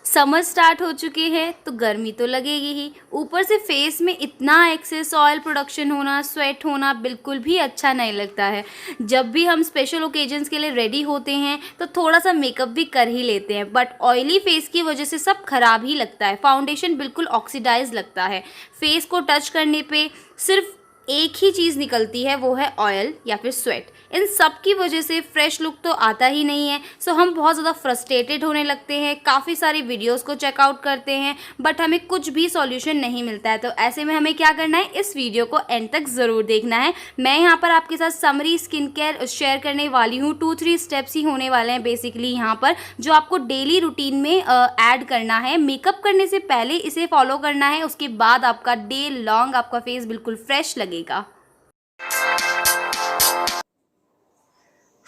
Summer start हो चुके हैं तो गर्मी तो लगेगी ही। ऊपर से फेस में इतना एक्सेस ऑयल प्रोडक्शन होना, स्वेट होना बिल्कुल भी अच्छा नहीं लगता है। जब भी हम स्पेशल ओकेजन्स के लिए रेडी होते हैं तो थोड़ा सा मेकअप भी कर ही लेते हैं, बट ऑयली फेस की वजह से सब खराब ही लगता है। फाउंडेशन बिल्कुल ऑक्सीडाइज लगता है। फेस को टच करने पे सिर्फ एक ही चीज़ निकलती है, वो है ऑयल या फिर स्वेट। इन सब की वजह से फ्रेश लुक तो आता ही नहीं है। सो हम बहुत ज़्यादा फ्रस्ट्रेटेड होने लगते हैं, काफ़ी सारी वीडियोस को चेकआउट करते हैं, बट हमें कुछ भी सॉल्यूशन नहीं मिलता है। तो ऐसे में हमें क्या करना है, इस वीडियो को एंड तक ज़रूर देखना है। मैं यहाँ पर आपके साथ समरी स्किन केयर शेयर करने वाली हूँ। 2-3 स्टेप्स ही होने वाले हैं बेसिकली यहाँ पर, जो आपको डेली रूटीन में ऐड करना है। मेकअप करने से पहले इसे फॉलो करना है, उसके बाद आपका डे लॉन्ग आपका फेस बिल्कुल फ्रेश लगेगा।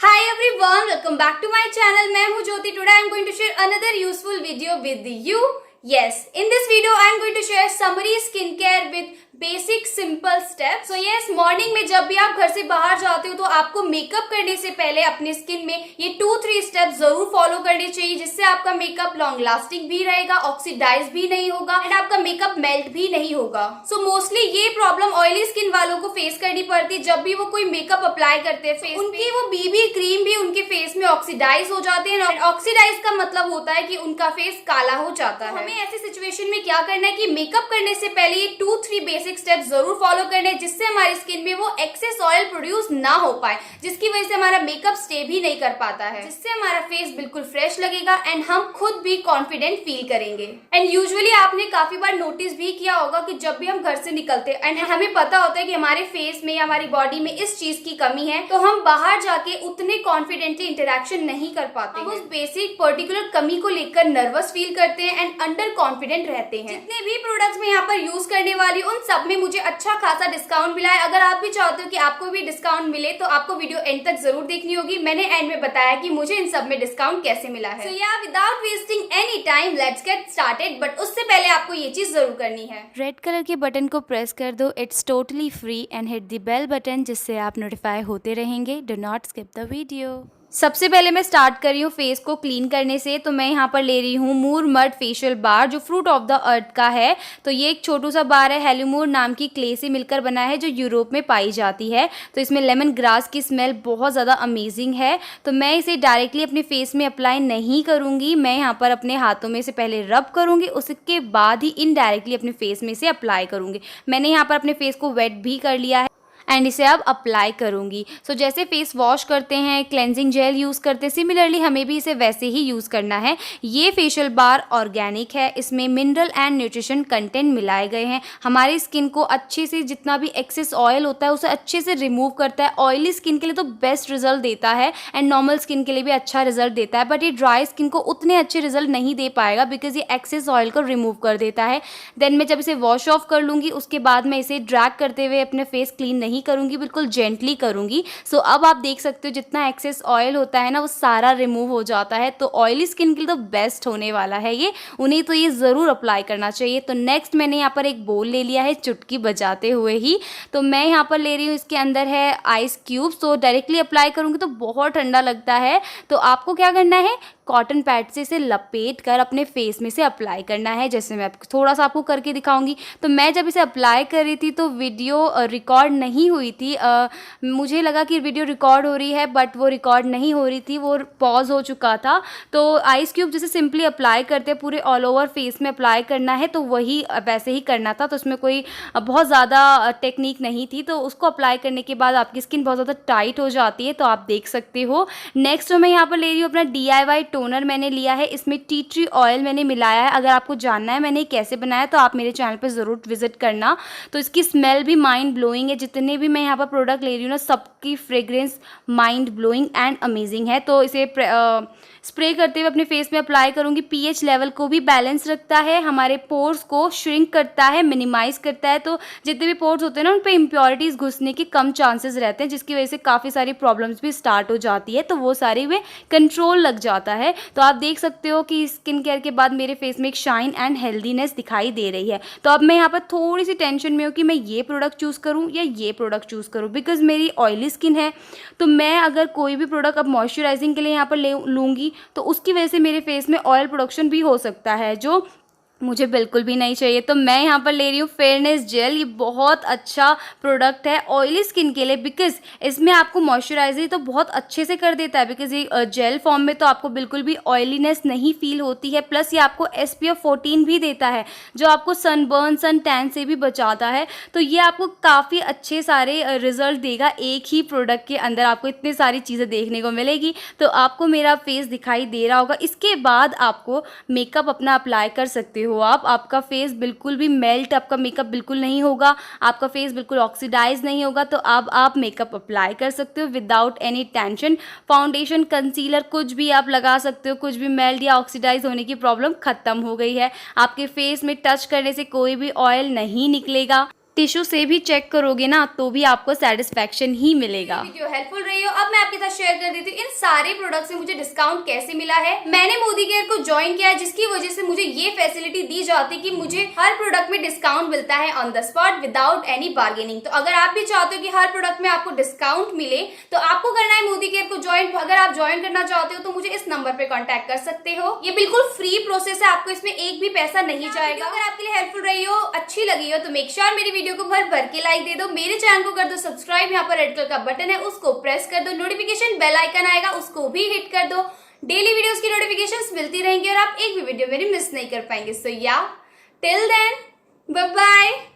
Hi everyone, welcome back to my channel. मैं हूँ ज्योति. Today I am going to share another useful video with you. Yes, in this video I am going to share summary skincare with basic simple step. So yes, morning में जब भी आप घर से बाहर जाते हो तो आपको मेकअप करने से पहले अपने स्किन में ये 2-3 स्टेप जरूर फॉलो करने चाहिए, जिससे आपका मेकअप लॉन्ग लास्टिंग भी रहेगा, ऑक्सीडाइज भी नहीं होगा एंड आपका मेकअप मेल्ट भी नहीं होगा। सो मोस्टली ये प्रॉब्लम ऑयली स्किन वालों को फेस करनी पड़ती है। जब भी वो कोई मेकअप अप्लाई करते हैं फेस उनकी वो बीबी क्रीम भी उनके फेस में ऑक्सीडाइज हो जाते हैं। ऑक्सीडाइज का मतलब होता है कि उनका फेस काला हो जाता है। हमें ऐसी सिचुएशन में क्या करना है कि मेकअप करने से पहले ये 2-3 बेसिक स्टेप जरूर फॉलो करने, जिससे हमारी स्किन में वो एक्सेस ऑयल प्रोड्यूस ना हो पाए, जिसकी वजह से हमारा मेकअप स्टे भी नहीं कर पाता है, जिससे हमारा फेस बिल्कुल फ्रेश लगेगा एंड हम खुद भी कॉन्फिडेंट फील करेंगे। एंड यूजुअली आपने काफी बार नोटिस भी किया होगा कि जब भी हम घर से निकलते हैं एंड हमें पता होता है कि हमारे फेस में या हमारी बॉडी में इस चीज की कमी है, तो हम बाहर जाके उतने कॉन्फिडेंटली इंटरेक्शन नहीं कर पाते। हम उस बेसिक पर्टिकुलर कमी को लेकर नर्वस फील करते हैं एंड अंडर कॉन्फिडेंट रहते हैं। जितने भी प्रोडक्ट्स मैं यहाँ पर यूज करने वाली हूँ उन सब में मुझे अच्छा खासा डिस्काउंट मिला है। अगर आप भी चाहते हो कि आपको भी डिस्काउंट मिले तो आपको वीडियो एंड तक जरूर देखनी होगी। मैंने एंड में बताया कि मुझे इन सब में डिस्काउंट कैसे मिला है। So yeah, without wasting any time, let's get started. But उससे पहले आपको ये चीज जरूर करनी है। रेड कलर के बटन को प्रेस कर दो, it's totally free, and hit the bell button, जिससे आप नोटिफाई होते रहेंगे। Do not skip the video. सबसे पहले मैं स्टार्ट कर रही हूँ फेस को क्लीन करने से। तो मैं यहाँ पर ले रही हूँ मूर मड फेशियल बार, जो फ्रूट ऑफ द अर्थ का है। तो ये एक छोटू सा बार है, हेल्यूमूर नाम की क्ले से मिलकर बना है, जो यूरोप में पाई जाती है। तो इसमें लेमन ग्रास की स्मेल बहुत ज़्यादा अमेजिंग है। तो मैं इसे डायरेक्टली अपने फेस में अप्लाई नहीं करूँगी, मैं यहाँ पर अपने हाथों में से पहले रब करूँगी, उसके बाद ही इनडायरेक्टली अपने फेस में से अप्लाई करूँगी। मैंने यहाँ पर अपने फेस को वेट भी कर लिया है एंड इसे अब अप्लाई करूँगी। सो जैसे फेस वॉश करते हैं, क्लेंजिंग जेल यूज़ करते हैं, सिमिलरली हमें भी इसे वैसे ही यूज़ करना है। ये फेशियल बार ऑर्गेनिक है, इसमें मिनरल एंड न्यूट्रिशन कंटेंट मिलाए गए हैं। हमारी स्किन को अच्छे से, जितना भी एक्सेस ऑयल होता है उसे अच्छे से रिमूव करता है। ऑयली स्किन के लिए तो बेस्ट रिजल्ट देता है एंड नॉर्मल स्किन के लिए भी अच्छा रिजल्ट देता है, बट ये ड्राई स्किन को उतने अच्छे रिजल्ट नहीं दे पाएगा बिकॉज ये एक्सेस ऑयल को रिमूव कर देता है। देन मैं जब इसे वॉश ऑफ कर लूँगी उसके बाद मैं इसे ड्रैग करते हुए अपने फेस क्लीन नहीं करूंगी, बिल्कुल जेंटली करूंगी। सो अब आप देख सकते हो जितना एक्सेस ऑयल होता है ना वो सारा रिमूव हो जाता है। तो ऑयली स्किन के लिए तो बेस्ट होने वाला है ये, उन्हें तो ये ज़रूर अप्लाई करना चाहिए। तो नेक्स्ट मैंने यहाँ पर एक बोल ले लिया है चुटकी बजाते हुए ही। तो मैं यहाँ पर ले रही हूँ, इसके अंदर है आइस क्यूब्स। तो डायरेक्टली अप्लाई करूँगी तो बहुत ठंडा लगता है। तो आपको क्या करना है, कॉटन पैड से इसे लपेट कर अपने फेस में से अप्लाई करना है, जैसे मैं थोड़ा सा आपको करके दिखाऊंगी। तो मैं जब इसे अप्लाई कर रही थी तो वीडियो रिकॉर्ड नहीं हुई थी। मुझे लगा कि वीडियो रिकॉर्ड हो रही है, बट वो रिकॉर्ड नहीं हो रही थी, वो पॉज हो चुका था। तो आइस क्यूब जैसे सिंपली अप्लाई करते हैं, पूरे ऑल ओवर फेस में अप्लाई करना है, तो वही वैसे ही करना था। तो उसमें कोई बहुत ज़्यादा टेक्निक नहीं थी। तो उसको अप्लाई करने के बाद आपकी स्किन बहुत ज़्यादा टाइट हो जाती है, तो आप देख सकते हो। नेक्स्ट मैं यहाँ पर ले रही हूँ अपना DIY टोनर मैंने लिया है, इसमें टी ट्री ऑयल मैंने मिलाया है। अगर आपको जानना है मैंने कैसे बनाया तो आप मेरे चैनल पर ज़रूर विजिट करना। तो इसकी स्मेल भी माइंड ब्लोइंग है। जितने भी मैं यहाँ पर प्रोडक्ट ले रही हूँ ना, सबकी fragrance mind blowing and amazing है। तो इसे स्प्रे करते हुए अपने फेस में अप्लाई करूँगी। pH लेवल को भी बैलेंस रखता है, हमारे पोर्स को श्रिंक करता है, मिनिमाइज करता है। तो जितने भी पोर्स होते हैं ना उन पर इम्प्योरिटीज़ घुसने के कम चांसेस रहते हैं, जिसकी वजह से काफ़ी सारी प्रॉब्लम्स भी स्टार्ट हो जाती है। तो वो सारे वे कंट्रोल लग जाता है। तो आप देख सकते हो कि स्किन केयर के बाद मेरे फेस में एक शाइन एंड हेल्दीनेस दिखाई दे रही है। तो अब मैं यहाँ पर थोड़ी सी टेंशन में हूँ कि मैं ये प्रोडक्ट चूज़ करूँ या ये प्रोडक्ट चूज़ करूँ, बिकॉज मेरी ऑयली स्किन है। तो मैं अगर कोई भी प्रोडक्ट अब मॉइस्चराइजिंग के लिए यहाँ पर ले लूँगी तो उसकी वजह से मेरे फेस में ऑयल प्रोडक्शन भी हो सकता है, जो मुझे बिल्कुल भी नहीं चाहिए। तो मैं यहाँ पर ले रही हूँ फेयरनेस जेल। ये बहुत अच्छा प्रोडक्ट है ऑयली स्किन के लिए, बिकॉज इसमें आपको मॉइस्चराइजर तो बहुत अच्छे से कर देता है, बिकॉज ये जेल फॉर्म में तो आपको बिल्कुल भी ऑयलीनेस नहीं फील होती है। प्लस ये आपको SPF 14 भी देता है, जो आपको सनबर्न सन टैन से भी बचाता है। तो ये आपको काफ़ी अच्छे सारे रिजल्ट देगा। एक ही प्रोडक्ट के अंदर आपको इतनी सारी चीज़ें देखने को मिलेगी। तो आपको मेरा फेस दिखाई दे रहा होगा। इसके बाद आपको मेकअप अपना अप्लाई कर सकते हो आप। आपका फेस बिल्कुल भी मेल्ट, आपका मेकअप बिल्कुल नहीं होगा, आपका फेस बिल्कुल ऑक्सीडाइज नहीं होगा। तो अब आप मेकअप अप्लाई कर सकते हो without any tension. Foundation, concealer कुछ भी आप लगा सकते हो, कुछ भी मेल्ट या ऑक्सीडाइज होने की प्रॉब्लम खत्म हो गई है। आपके फेस में टच करने से कोई भी ऑयल नहीं निकलेगा। टिश्यू से भी चेक करोगे ना तो भी आपको सेटिस्फैक्शन ही मिलेगा। वीडियो हेल्पफुल रही हो। अब मैं आपके साथ शेयर कर देती हूँ इन सारे प्रोडक्ट्स में मुझे डिस्काउंट कैसे मिला है। मैंने मोदी केयर को ज्वाइन किया है, जिसकी वजह से मुझे ये फैसिलिटी दी जाती है कि मुझे हर प्रोडक्ट में डिस्काउंट मिलता है on the spot without any bargaining. तो अगर आप भी चाहते हो कि हर प्रोडक्ट में आपको डिस्काउंट मिले तो आपको करना है मोदी केयर को ज्वाइन। अगर आप ज्वाइन करना चाहते हो तो मुझे इस नंबर पे कॉन्टैक्ट कर सकते हो। ये बिल्कुल फ्री प्रोसेस है, आपको इसमें एक भी पैसा नहीं जाएगा। अगर आपके लिए हेल्पफुल रही हो, अच्छी लगी हो, तो मेक श्योर मेरी वीडियो को भर भर के लाइक दे दो। मेरे चैनल को कर दो सब्सक्राइब, यहाँ पर रेड कलर का बटन है उसको प्रेस कर दो। नोटिफिकेशन बेल आइकन आएगा उसको भी हिट कर दो। डेली वीडियोस की नोटिफिकेशंस मिलती रहेंगी और आप एक भी वीडियो मेरी मिस नहीं कर पाएंगे। सो या टिल देन बाय बाय।